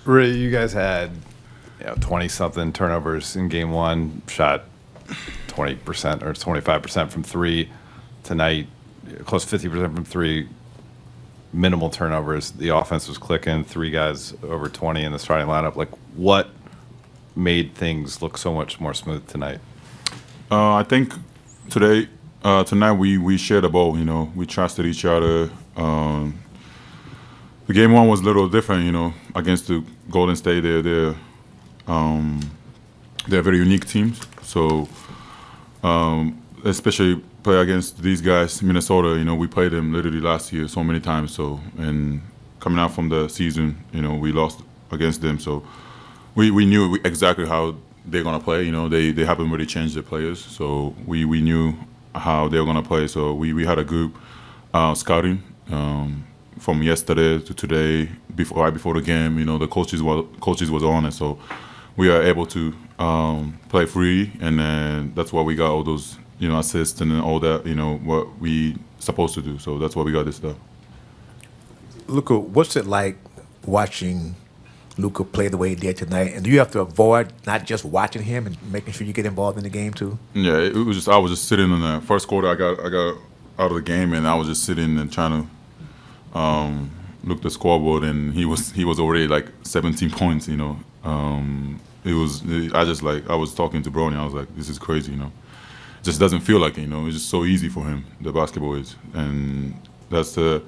Ray, you guys had 20-something turnovers in game one, shot 20% or 25% from three. Tonight, close to 50% from three, minimal turnovers. The offense was clicking, three guys over 20 in the starting lineup. Like, what made things look so much more smooth tonight? I think tonight we shared the ball. We trusted each other. The game one was a little different, against the Golden State. They're very unique teams. So, especially play against these guys, Minnesota. We played them literally last year so many times. So, and coming out from the season, we lost against them. So, we knew exactly how they're gonna play. They haven't really changed their players. So we knew how they were gonna play. So we had a good scouting. From yesterday to today, right before the game, the coaches was on it, so we are able to play free, and then that's why we got all those assists and all that, what we supposed to do. So that's why we got this stuff. Luka, what's it like watching Luka play the way he did tonight? And do you have to avoid not just watching him and making sure you get involved in the game too? Yeah, it was just I was just sitting in the first quarter. I got out of the game, and I was just sitting and trying to look at the scoreboard, and he was already like 17 points. I was talking to Brony. I was like, this is crazy. It just doesn't feel like it. It's just so easy for him. The basketball is, and that's the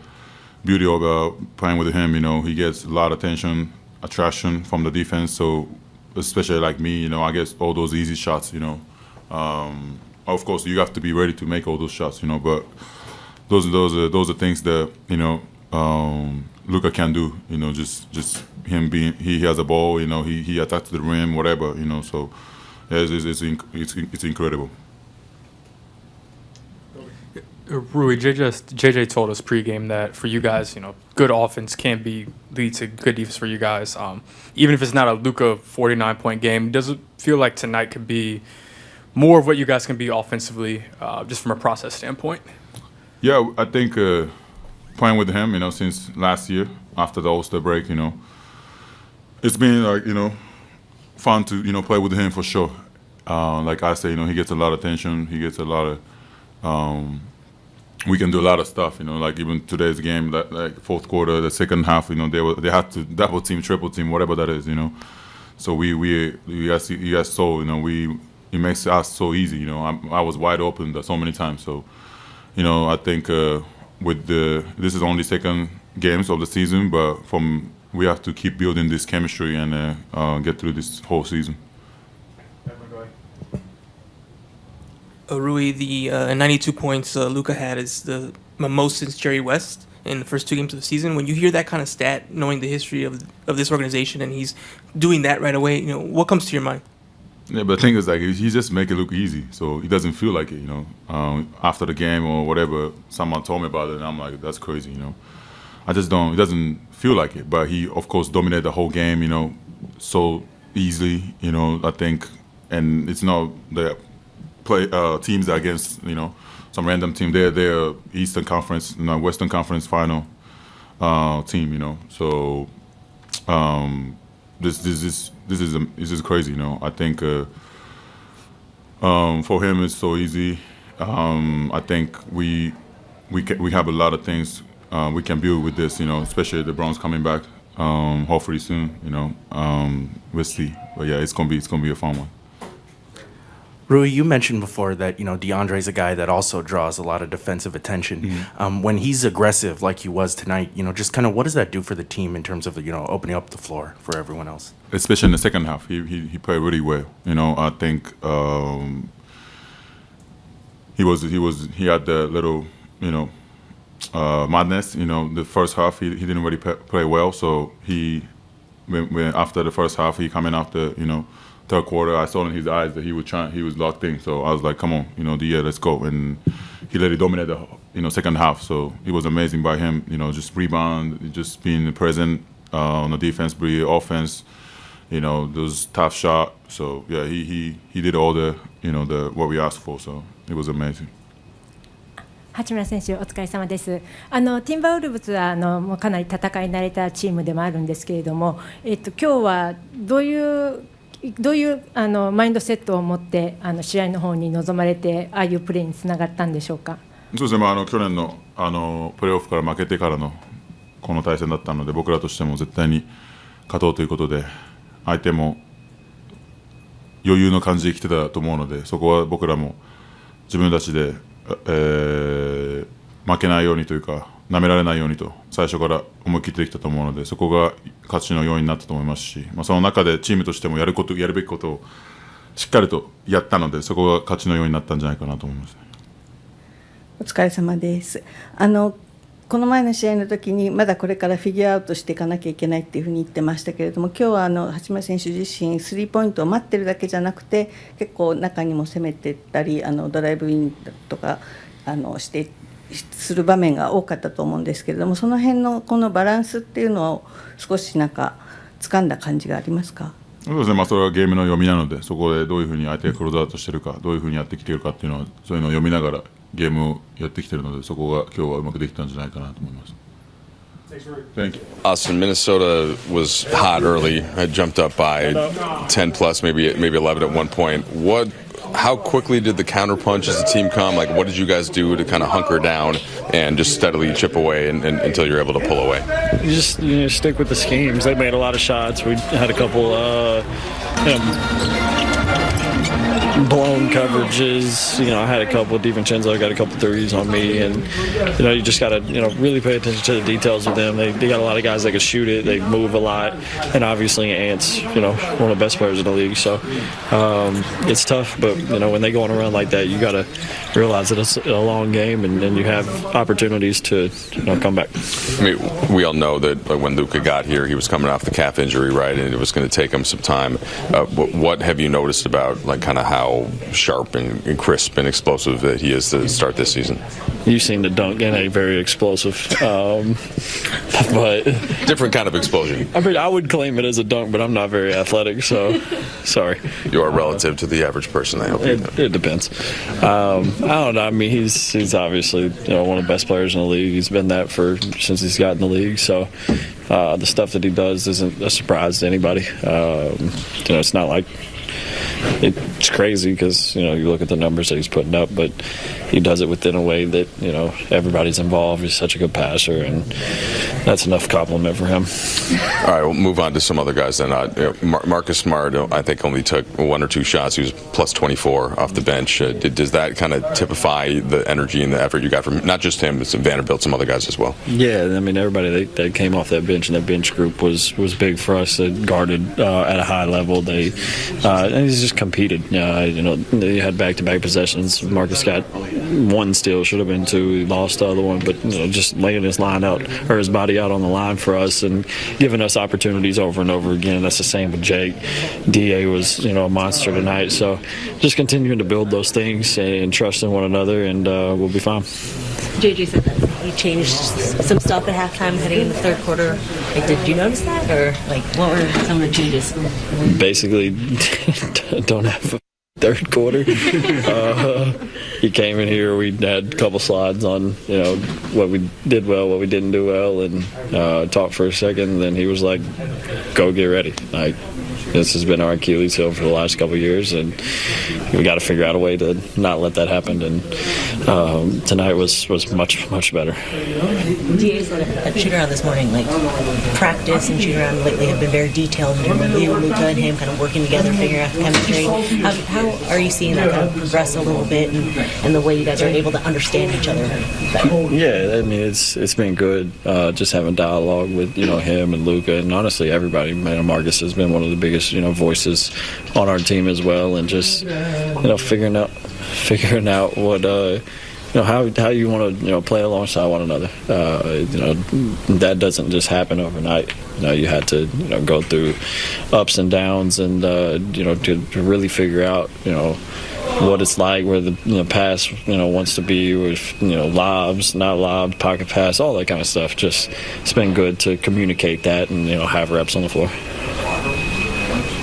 beauty about playing with him. He gets a lot of attention, attraction from the defense. So especially like me, I get all those easy shots. Of course, you have to be ready to make all those shots. But those are things that Luka can do. Just him being he has a ball. He attacks the rim, whatever. So yeah, it's incredible. Rui, JJ told us pregame that for you guys, good offense can lead to good defense for you guys. Even if it's not a Luka 49-point game, does it feel like tonight could be more of what you guys can be offensively, just from a process standpoint? Yeah, I think playing with him, since last year after the All-Star break, it's been like fun to play with him for sure. Like I say, he gets a lot of attention. He gets a lot of. We can do a lot of stuff, like even today's game, like fourth quarter, the second half, they had to double team, triple team, whatever that is, So you guys saw, it makes us so easy, I was wide open so many times, so I think this is only second games of the season, but we have to keep building this chemistry and get through this whole season. Rui, the 92 points Luka had is the most since Jerry West in the first two games of the season. When you hear that kind of stat, knowing the history of this organization, and he's doing that right away, what comes to your mind? Yeah, but the thing is, like, he just make it look easy, so he doesn't feel like it, After the game or whatever, someone told me about it, and I'm like, that's crazy, I just don't. It doesn't feel like it, but he, of course, dominated the whole game, so easily, I think, and it's not the teams against some random team. They're Eastern Conference, Western Conference final team. So this is crazy. I think for him it's so easy. I think we have a lot of things we can build with this. Especially the Browns coming back hopefully soon. We'll see. But yeah, it's gonna be a fun one. Rui, you mentioned before that, DeAndre's a guy that also draws a lot of defensive attention. Mm-hmm. When he's aggressive like he was tonight, just kind of what does that do for the team in terms of, opening up the floor for everyone else? Especially in the second half, he played really well. I think he had the little, madness. The first half he didn't really play well, so when after the first half he coming after, third quarter, I saw in his eyes that he was locked in. So I was like, come on, let's go. And he let it dominate the, second half. So it was amazing by him, just rebound, just being present on the defense, offense, those tough shot. So yeah, he did all the, what we asked for. So it was amazing. 八村選手、お疲れ様です。ティンバーウルブズはもうかなり戦い慣れたチームでもあるんですけれども、今日はどういうマインドセットを持って試合の方に臨まれて、ああいうプレーにつながったんでしょうか。そうですね、去年のプレーオフから負けてからのこの対戦だったので、僕らとしても絶対に勝とうということで、相手も余裕の感じで来てたと思うので、そこは僕らも自分たちで、負けないようにというか、なめられないようにと最初から思い切ってできたと思うので、そこが勝ちの要因になったと思いますし、その中でチームとしてもやるべきことをしっかりとやったので、そこが勝ちの要因になったんじゃないかなと思います。お疲れ様です。この前の試合の時にまだこれからフィギュアアウトしていかなきゃいけないっていうふうに言ってましたけれども、今日は八村選手自身スリーポイントを待ってるだけじゃなくて、結構中にも攻めていったりドライブインとかする場面が多かったと思うんですけれども、その辺のこのバランスっていうのを少し掴んだ感じがありますか。そうですね、それはゲームの読みなので、そこでどういうふうに相手がクローズアウトしているか、どういうふうにやってきているかっていうのは、そういうのを読みながらゲームをやってきているので、そこが今日はうまくできたんじゃないかなと思います。Thank you. Austin, Minnesota was hot early. Had jumped up by 10 plus, maybe 11 at one point. How quickly did the counterpunch as the team come? Like, what did you guys do to kind of hunker down and just steadily chip away until you're able to pull away? You just stick with the schemes. They made a lot of shots. We had a couple blown coverages. I had a couple. DiVincenzo got a couple threes on me, and you just got to really pay attention to the details with them. They got a lot of guys that can shoot it. They move a lot, and obviously Ant's one of the best players in the league. So it's tough, but when they go on a run like that, you got to realize that it's a long game, and you have opportunities to come back. I mean, we all know that when Luka got here, he was coming off the calf injury, right, and it was going to take him some time. What have you noticed about kind of how sharp and crisp and explosive that he is to start this season? You've seen the dunk and a very explosive, but different kind of explosion. I mean, I would claim it as a dunk, but I'm not very athletic, so sorry. You are relative to the average person, I hope. It depends. I don't know. I mean, he's obviously one of the best players in the league. He's been that since he's got in the league. So the stuff that he does isn't a surprise to anybody. It's not like it's crazy because you look at the numbers that he's putting up, but he does it within a way that everybody's involved. He's such a good passer, and that's enough compliment for him. All right, we'll move on to some other guys then. Marcus Smart, I think, only took 1 or 2 shots. He was plus 24 off the bench. Does that kind of typify the energy and the effort you got from not just him, but some Vanderbilt, some other guys as well? Yeah, I mean, everybody that came off that bench, and that bench group was big for us. They guarded at a high level. And he's just competed. They had back-to-back possessions. Marcus got 1 steal, should have been 2. He lost the other one, but just laying his body out on the line for us and giving us opportunities over and over again. That's the same with Jake. Da was a monster tonight. So just continuing to build those things and trust in one another, and we'll be fine. JJ said that he changed some stuff at halftime heading in the third quarter. Did you notice that, or what were some of the changes? Basically, don't have a third quarter. He came in here. We had a couple slides on what we did well, what we didn't do well, and talked for a second. And then he was like, "Go get ready." This has been our Achilles heel for the last couple of years, and we got to figure out a way to not let that happen. And tonight was much better. DA said at shoot-around this morning, practice and shoot-around lately have been very detailed in terms of you, Luka, and him kind of working together, figuring out the chemistry. How are you seeing that kind of progress a little bit, and the way you guys are able to understand each other better? Yeah, I mean, it's been good just having dialogue with him and Luka, and honestly everybody. Marcus has been one of the biggest voices on our team as well, and just figuring out what how you want to play alongside one another. That doesn't just happen overnight. You had to go through ups and downs, and to really figure out what it's like, where the pass wants to be, with lobs, not lobbed, pocket pass, all that kind of stuff. Just it's been good to communicate that and have reps on the floor.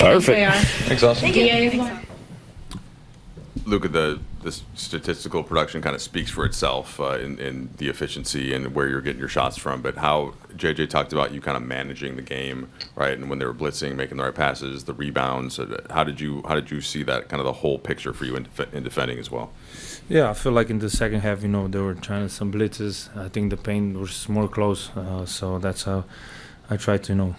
Perfect. Thanks, Austin. Thank you. Luka, this statistical production kind of speaks for itself in the efficiency and where you're getting your shots from. But how JJ talked about you kind of managing the game, right? And when they were blitzing, making the right passes, the rebounds. How did you see that kind of the whole picture for you in defending as well? Yeah, I feel like in the second half, they were trying some blitzes. I think the paint was more close, so that's how I tried to,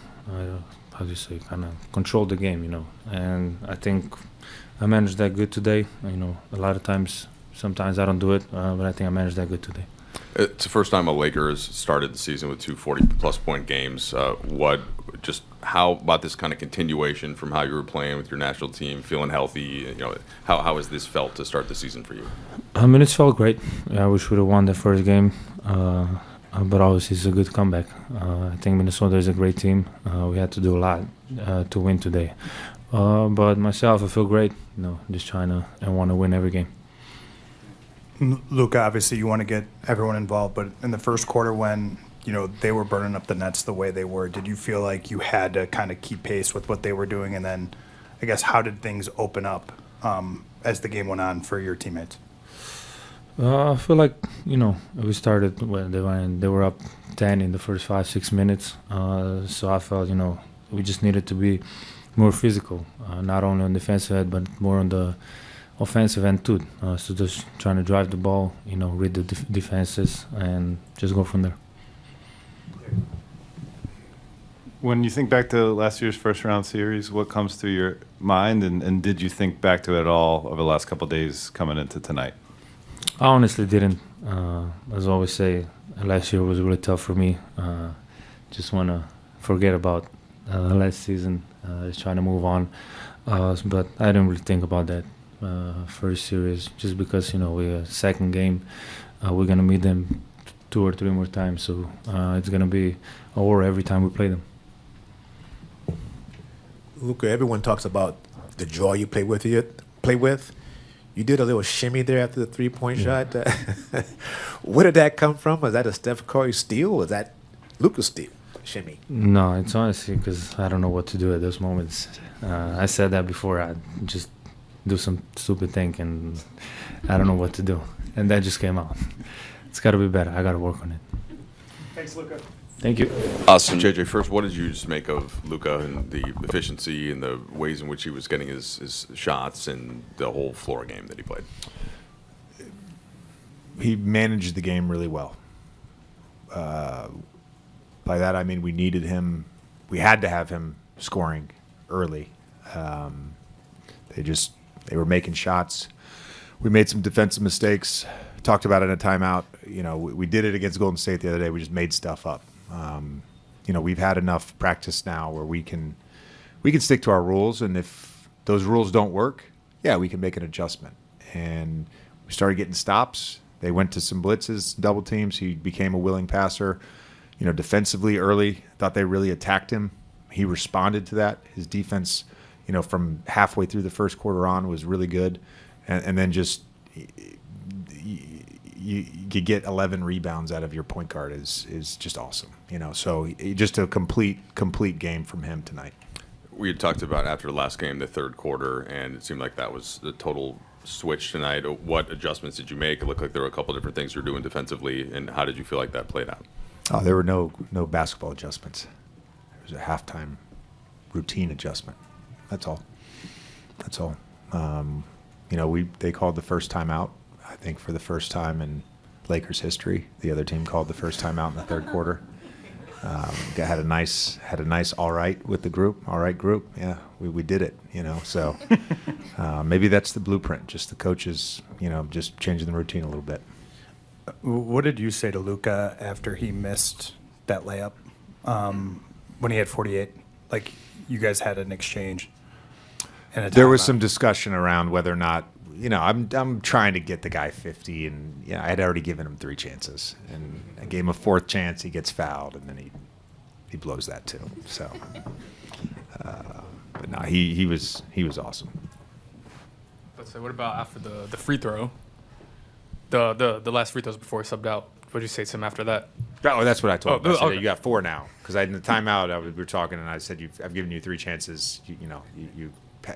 how do you say, kind of control the game, And I think I managed that good today. A lot of times, sometimes I don't do it, but I think I managed that good today. It's the first time a Lakers started the season with 2 40-plus point games. How about this kind of continuation from how you were playing with your national team, feeling healthy? How has this felt to start the season for you? It's felt great. I wish we would have won the first game, but obviously it's a good comeback. I think Minnesota is a great team. We had to do a lot to win today. But myself, I feel great. Just trying to and want to win every game. Luka, obviously you want to get everyone involved, but in the first quarter when they were burning up the nets the way they were, did you feel like you had to kind of keep pace with what they were doing? And then I guess how did things open up as the game went on for your teammates? I feel like we started when they were up 10 in the first 5-6 minutes, so I felt we just needed to be more physical, not only on the defensive end but more on the offensive end too. So just trying to drive the ball, read the defenses and just go from there. When you think back to last year's first round series, what comes to your mind, and did you think back to it at all over the last couple of days coming into tonight? I honestly didn't. As I always say, last year was really tough for me. Just want to forget about last season, just trying to move on. But I didn't really think about that first series, just because we're second game. We're gonna meet them 2 or 3 more times, so it's gonna be a war every time we play them. Luka, everyone talks about the joy you play with. You did a little shimmy there after the 3-point shot. Where did that come from? Was that a Steph Curry steal, or was that Luka's steal? Shimmy. No, it's honestly because I don't know what to do at those moments. I said that before. I just do some stupid thing, and I don't know what to do. And that just came out. It's got to be better. I got to work on it. Thanks, Luka. Thank you. Awesome. JJ, first, what did you just make of Luka and the efficiency and the ways in which he was getting his shots and the whole floor game that he played? He managed the game really well. By that, I mean we needed him. We had to have him scoring early. They were making shots. We made some defensive mistakes. Talked about it in a timeout. We did it against Golden State the other day. We just made stuff up. We've had enough practice now where we can stick to our rules, and if those rules don't work, we can make an adjustment. And we started getting stops. They went to some blitzes, double teams. He became a willing passer. Defensively early, thought they really attacked him. He responded to that. His defense, from halfway through the first quarter on was really good, and then just you get 11 rebounds out of your point guard is just awesome. So just a complete game from him tonight. We had talked about after the last game, the third quarter, and it seemed like that was the total switch tonight. What adjustments did you make? It looked like there were a couple different things you were doing defensively, and how did you feel like that played out? Oh, there were no basketball adjustments. It was a halftime routine adjustment. That's all. They called the first timeout. I think for the first time in Lakers history, the other team called the first timeout in the third quarter. Had a nice all right with the group. All right group. Yeah, we did it. So maybe that's the blueprint. Just the coaches, just changing the routine a little bit. What did you say to Luka after he missed that layup when he had 48? Like, you guys had an exchange. There was some discussion around whether or not, I'm trying to get the guy 50, and I had already given him 3 chances, and I gave him a 4th chance. He gets fouled, and then he blows that too. So, but no, he was awesome. Let's say, what about after the free throw? The last free throws before he subbed out. What did you say to him after that? Oh, that's what I told him. I said, okay. You got 4 now, because in the timeout we were talking, and I said, I've given you 3 chances. You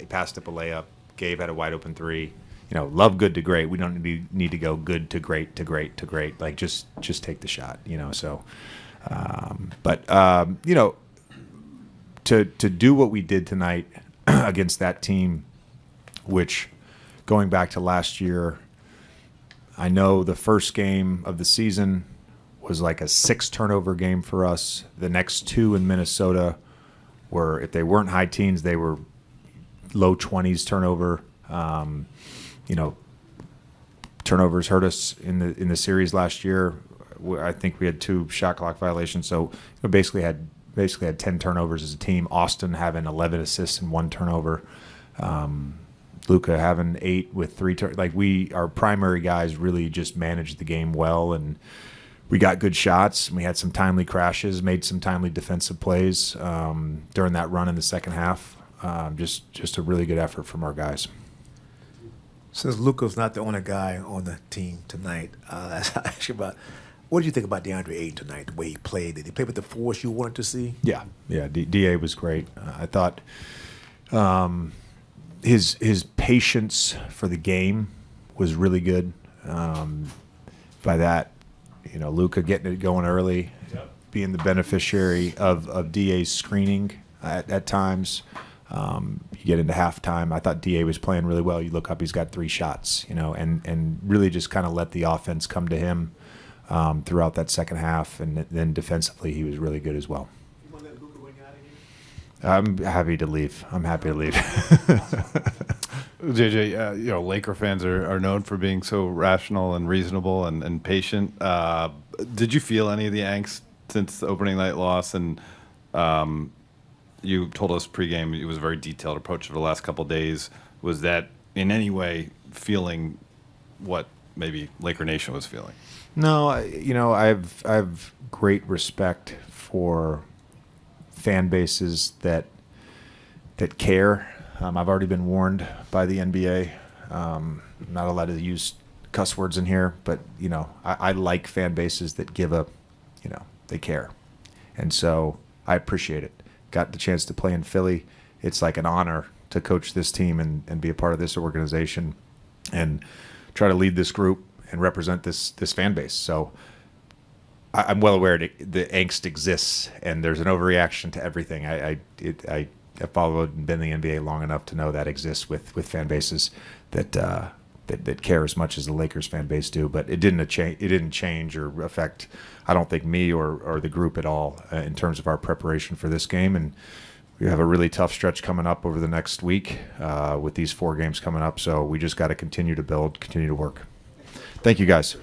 passed up a layup. Gabe had a wide open 3. love good to great. We don't need to go good to great to great to great. Like just take the shot, So, to do what we did tonight against that team, which going back to last year, I know the first game of the season was like a 6 turnover game for us. The next 2 in Minnesota were, if they weren't high teens, they were low 20s turnover. Turnovers hurt us in the series last year. I think we had 2 shot clock violations, so basically had 10 turnovers as a team. Austin having 11 assists and 1 turnover. Luka having 8 with 3 our primary guys really just managed the game well, and we got good shots. We had some timely crashes, made some timely defensive plays during that run in the second half. Just a really good effort from our guys. Since Luka's not the only guy on the team tonight, I ask you about, what did you think about DeAndre Ayton tonight, the way he played? Did he play with the force you wanted to see? Yeah. DA was great. I thought his patience for the game was really good. By that, Luka getting it going early, being the beneficiary of DA's screening at times. You get into halftime. I thought DA was playing really well. You look up, he's got 3 shots, and really just kind of let the offense come to him throughout that second half. And then defensively, he was really good as well. You want to let Luka bring you out of here? I'm happy to leave. JJ, Laker fans are known for being so rational and reasonable and patient. Did you feel any of the angst since the opening night loss? And you told us pregame it was a very detailed approach for the last couple of days. Was that in any way feeling what maybe Laker Nation was feeling? No, I've great respect for fan bases that care. I've already been warned by the NBA. I'm not allowed to use cuss words in here, but I like fan bases that give a, they care, and so I appreciate it. Got the chance to play in Philly. It's like an honor to coach this team and be a part of this organization and try to lead this group and represent this fan base. So I'm well aware the angst exists and there's an overreaction to everything. I followed and been in the NBA long enough to know that exists with fan bases that care as much as the Lakers fan base do. But it didn't change or affect, I don't think, me or the group at all in terms of our preparation for this game. And we have a really tough stretch coming up over the next week with these 4 games coming up. So we just got to continue to build, continue to work. Thank you, guys.